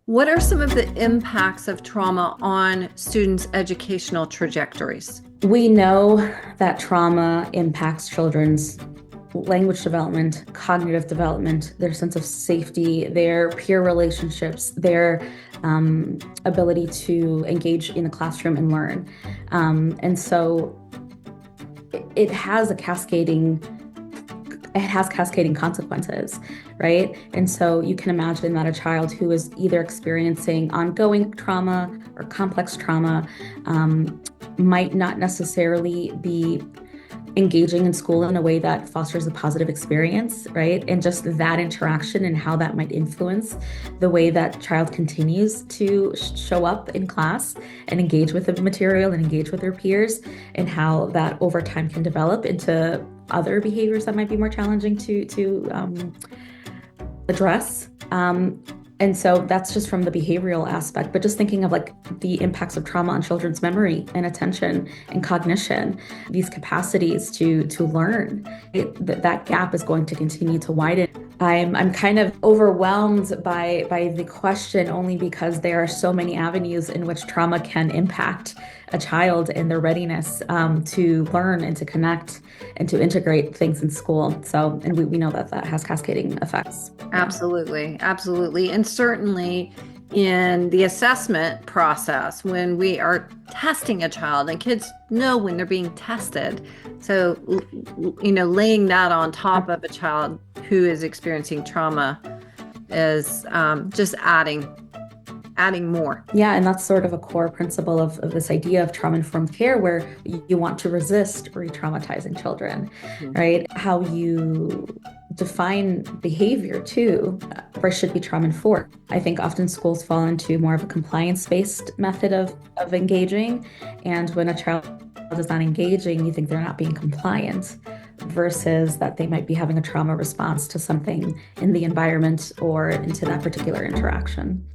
What are some of the impacts of trauma on students' educational trajectories? We know that trauma impacts children's language development, cognitive development, their sense of safety, their peer relationships, their ability to engage in the classroom and learn. And so it has a cascading it has cascading consequences, right? And so you can imagine that a child who is either experiencing ongoing trauma or complex trauma might not necessarily be engaging in school in a way that fosters a positive experience, right? And just that interaction and how that might influence the way that child continues to show up in class and engage with the material and engage with their peers, and how that over time can develop into other behaviors that might be more challenging to address. And so that's just from the behavioral aspect, but just thinking of like the impacts of trauma on children's memory and attention and cognition, these capacities to learn, that gap is going to continue to widen. I'm kind of overwhelmed by the question, only because there are so many avenues in which trauma can impact a child and their readiness to learn and to connect and to integrate things in school. So, and we know that that has cascading effects. Yeah. Absolutely, absolutely. And certainly in the assessment process, when we are testing a child, and kids know when they're being tested. So, laying that on top of a child who is experiencing trauma is just adding more. Yeah, and that's sort of a core principle of this idea of trauma-informed care, where you want to resist re-traumatizing children, Mhm. right? How you define behavior too, first should be trauma-informed. I think often schools fall into more of a compliance-based method of engaging, and when a child is not engaging, you think they're not being compliant, versus that they might be having a trauma response to something in the environment or into that particular interaction.